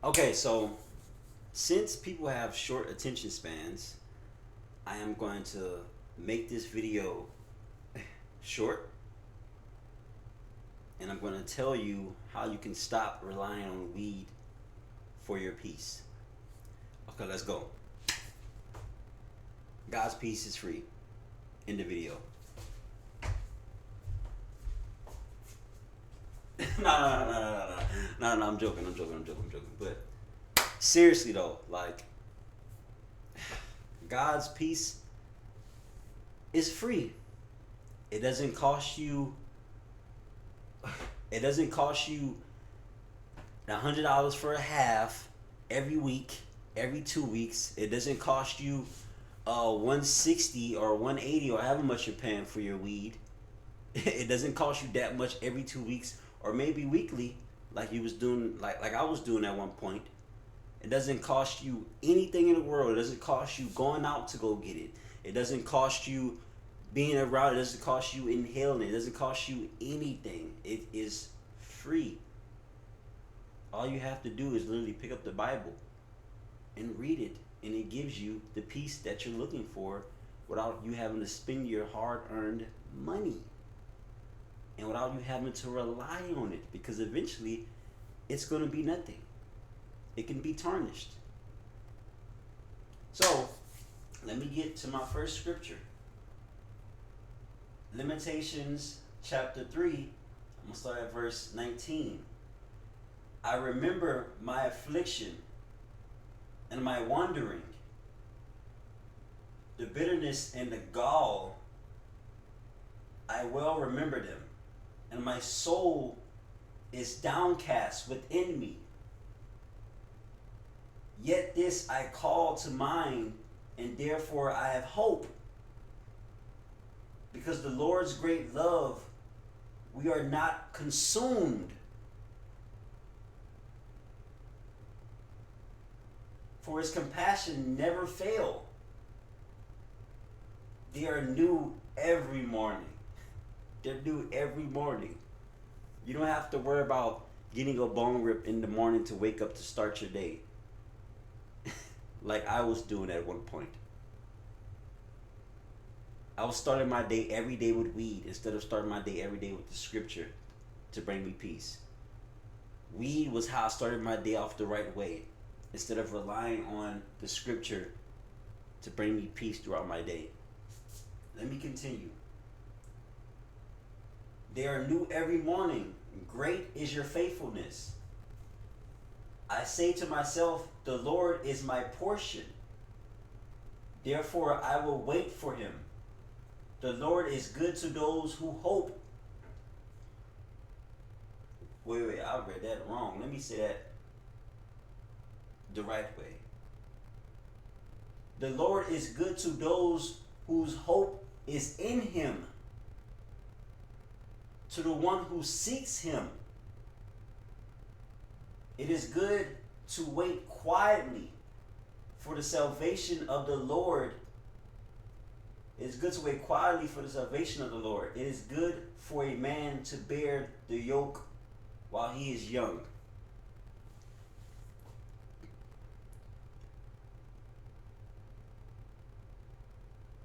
Okay, so since people have short attention spans, I am going to make this video short, and I'm going to tell you how you can stop relying on weed for your peace. Okay, let's go. God's peace is free. In the video. No. I'm joking. But seriously though, like God's peace is free. It doesn't cost you. It doesn't cost you $100 for a half every week, every 2 weeks. It doesn't cost you 160 or 180 or however much you're paying for your weed. It doesn't cost you that much every 2 weeks or maybe weekly, like you was doing, like I was doing at one point. It doesn't cost you anything in the world. It doesn't cost you going out to go get it. It doesn't cost you being around. It doesn't cost you inhaling it. It doesn't cost you anything. It is free. All you have to do is literally pick up the Bible and read it, and it gives you the peace that you're looking for without you having to spend your hard-earned money and without you having to rely on it, because eventually it's going to be nothing. It can be tarnished. So let me get to my first scripture. Limitations chapter 3. I'm going to start at verse 19. I remember my affliction and my wandering, the bitterness and the gall. I well remember them, and my soul is downcast within me. Yet this I call to mind, and therefore I have hope. Because the Lord's great love, we are not consumed. For his compassion never fail. They are new every morning. They're new every morning. You don't have to worry about getting a bone rip in the morning to wake up to start your day. Like I was doing at one point. I was starting my day every day with weed instead of starting my day every day with the scripture to bring me peace. Weed was how I started my day off the right way instead of relying on the scripture to bring me peace throughout my day. Let me continue. They are new every morning. Great is your faithfulness. I say to myself, the Lord is my portion. Therefore I will wait for him. The Lord is good to those who hope. Wait, I read that wrong. Let me say that the right way. The Lord is good to those whose hope is in him, to the one who seeks him. It is good to wait quietly for the salvation of the Lord. It is good to wait quietly for the salvation of the Lord. It is good for a man to bear the yoke while he is young.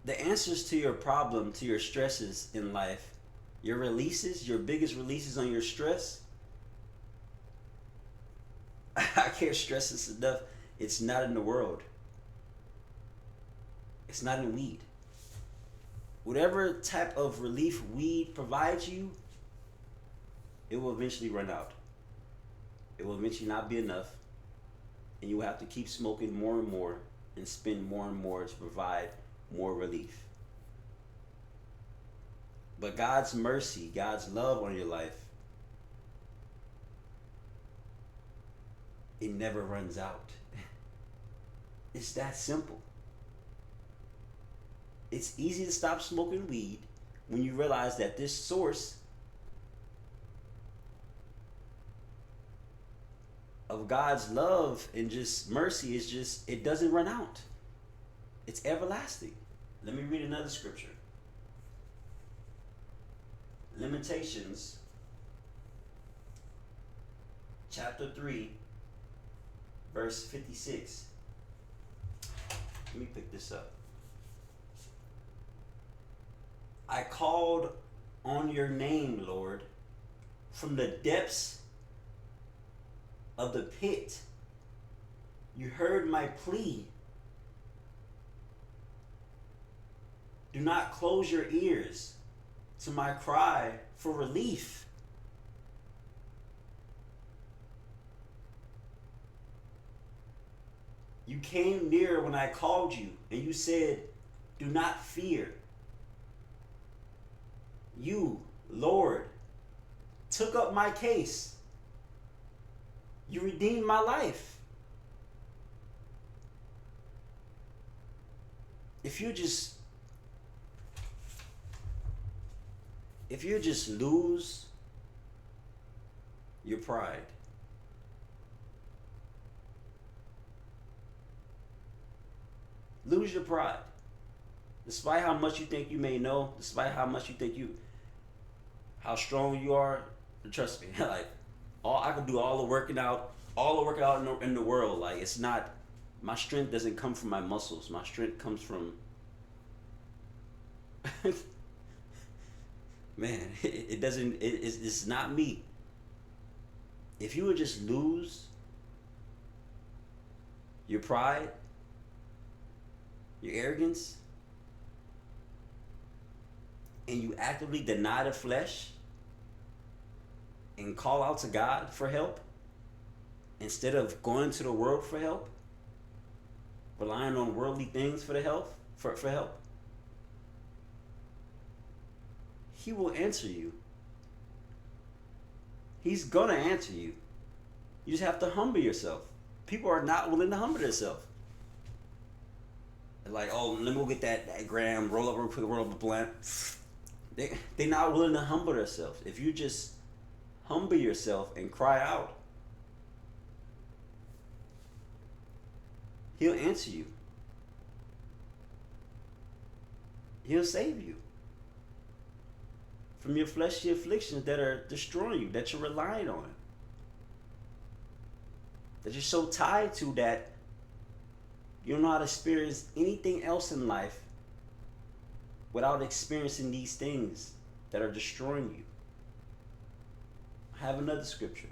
The answers to your problem, to your stresses in life, your releases, your biggest releases on your stress, I can't stress this enough. It's not in the world. It's not in weed. Whatever type of relief weed provides you, it will eventually run out. It will eventually not be enough. And you will have to keep smoking more and more and spend more and more to provide more relief. But God's mercy, God's love on your life, it never runs out. It's that simple. It's easy to stop smoking weed when you realize that this source of God's love and just mercy is just, it doesn't run out. It's everlasting. Let me read another scripture. Limitations chapter 3, verse 56. Let me pick this up. I called on your name, Lord, from the depths of the pit. You heard my plea. Do not close your ears to my cry for relief. You came near when I called you, and you said, do not fear. You, Lord, took up my case. You redeemed my life. If you just lose your pride, lose your pride. Despite how much you think you may know, despite how much you think how strong you are, trust me, like I can do all the working out in the world. Like it's not, my strength doesn't come from my muscles. My strength comes from man, it doesn't. It's not me. If you would just lose your pride, your arrogance, and you actively deny the flesh and call out to God for help instead of going to the world for help, relying on worldly things for help, He will answer you. He's gonna answer you. You just have to humble yourself. People are not willing to humble themselves. They're like, oh, let me go get that gram, roll up real quick, roll up a blunt. They're not willing to humble themselves. If you just humble yourself and cry out, He'll answer you. He'll save you from your fleshly afflictions that are destroying you, that you're relying on, that you're so tied to that you don't know how to experience anything else in life without experiencing these things that are destroying you. I have another scripture.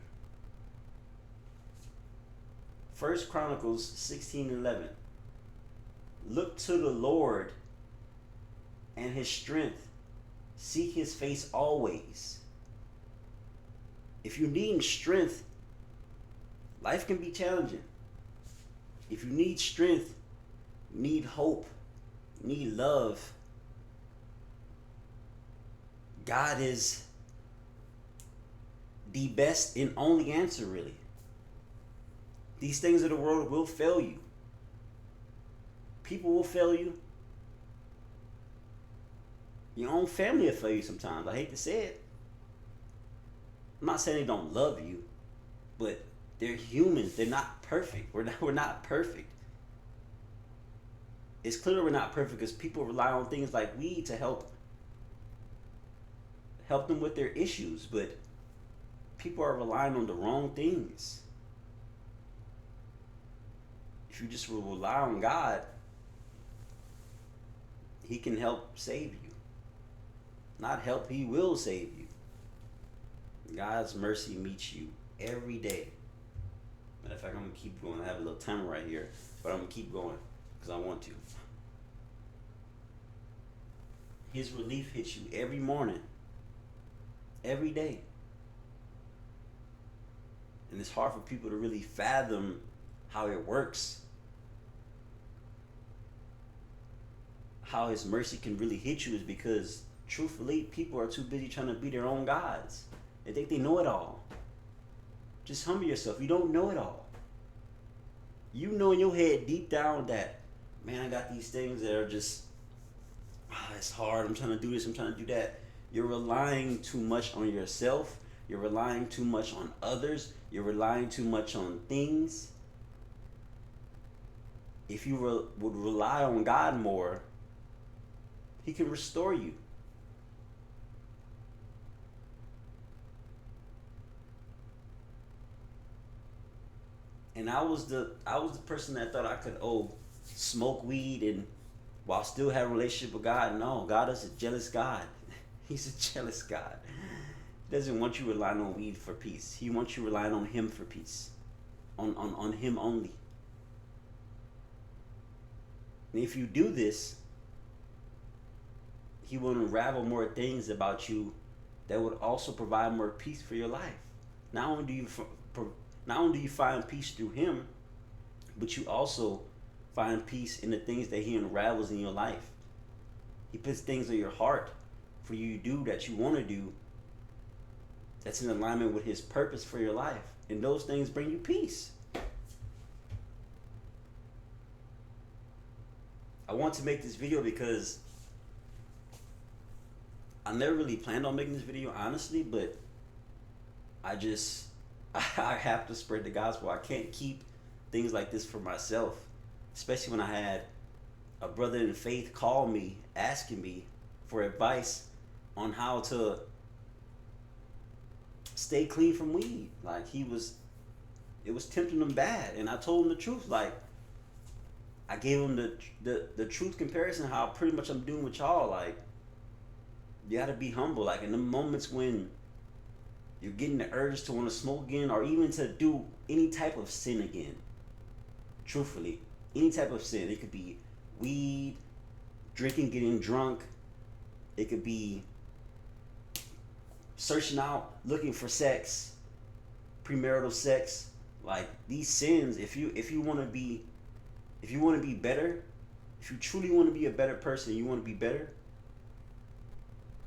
1 Chronicles 16:11. Look to the Lord and His strength. Seek His face always. If you need strength, life can be challenging. If you need strength, you need hope, you need love, God is the best and only answer, really. These things of the world will fail you. People will fail you. Your own family will fail you sometimes. I hate to say it. I'm not saying they don't love you, but they're humans. They're not perfect. We're not perfect. It's clear we're not perfect because people rely on things like weed to help them with their issues, but people are relying on the wrong things. If you just rely on God, He can help save you. Not help, He will save you. God's mercy meets you every day. Matter of fact, I'm going to keep going. I have a little timer right here, but I'm going to keep going because I want to. His relief hits you every morning, every day. And it's hard for people to really fathom how it works. How His mercy can really hit you is because, truthfully, people are too busy trying to be their own gods. They think they know it all. Just humble yourself. You don't know it all. You know in your head deep down that, man, I got these things that are just, it's hard. I'm trying to do this. I'm trying to do that. You're relying too much on yourself. You're relying too much on others. You're relying too much on things. If you would rely on God more, He can restore you. And I was the person that thought I could smoke weed and while still have a relationship with God. No, God is a jealous God. He's a jealous God. He doesn't want you relying on weed for peace. He wants you relying on Him for peace. On Him only. And if you do this, He will unravel more things about you that would also provide more peace for your life. Not only do you not only do you find peace through Him, but you also find peace in the things that He unravels in your life. He puts things in your heart for you to do that you want to do that's in alignment with His purpose for your life. And those things bring you peace. I want to make this video because I never really planned on making this video, honestly, but I have to spread the gospel. I can't keep things like this for myself, especially when I had a brother in faith call me asking me for advice on how to stay clean from weed. Like it was tempting him bad, and I told him the truth. Like I gave him the truth comparison, how pretty much I'm doing with y'all. Like you gotta be humble. Like in the moments when you're getting the urge to want to smoke again, or even to do any type of sin again. Truthfully, any type of sin. It could be weed, drinking, getting drunk. It could be searching out, looking for sex, premarital sex. Like these sins, if you want to be better, if you truly want to be a better person, you want to be better,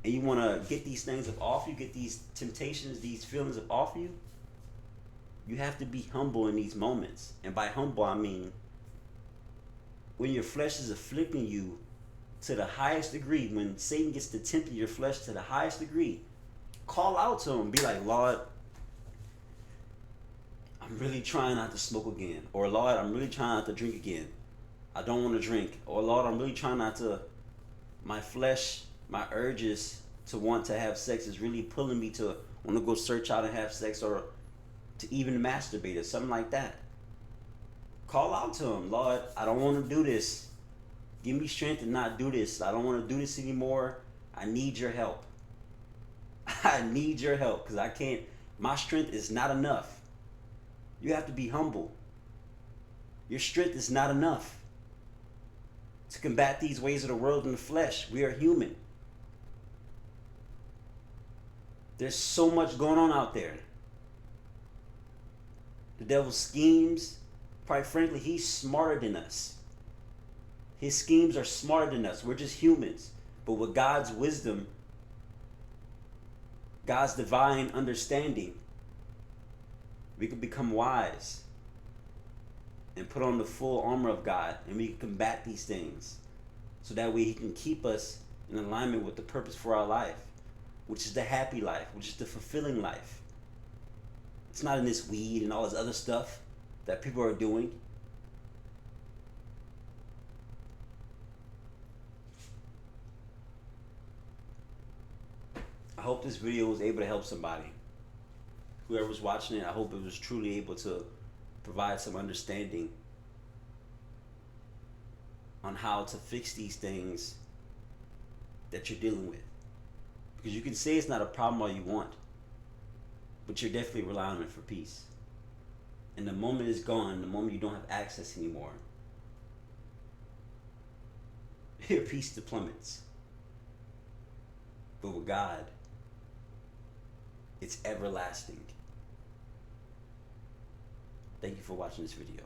and you want to get these things up off you, get these temptations, these feelings up off you, you have to be humble in these moments. And by humble, I mean when your flesh is afflicting you to the highest degree, when Satan gets to tempt your flesh to the highest degree, call out to him. Be like, Lord, I'm really trying not to smoke again. Or Lord, I'm really trying not to drink again. I don't want to drink. Or Lord, I'm really trying not to, my flesh, my urges to want to have sex is really pulling me to want to go search out and have sex, or to even masturbate or something like that. Call out to him. Lord, I don't want to do this. Give me strength to not do this. I don't want to do this anymore. I need your help. I need your help because I can't, my strength is not enough. You have to be humble. Your strength is not enough to combat these ways of the world in the flesh. We are human. There's so much going on out there. The devil's schemes, quite frankly, he's smarter than us. His schemes are smarter than us. We're just humans. But with God's wisdom, God's divine understanding, we can become wise and put on the full armor of God, and we can combat these things so that way He can keep us in alignment with the purpose for our life, which is the happy life, which is the fulfilling life. It's not in this weed and all this other stuff that people are doing. I hope this video was able to help somebody. Whoever's watching it, I hope it was truly able to provide some understanding on how to fix these things that you're dealing with. Because you can say it's not a problem all you want, but you're definitely relying on it for peace. And the moment it's gone, the moment you don't have access anymore, your peace plummets. But with God, it's everlasting. Thank you for watching this video.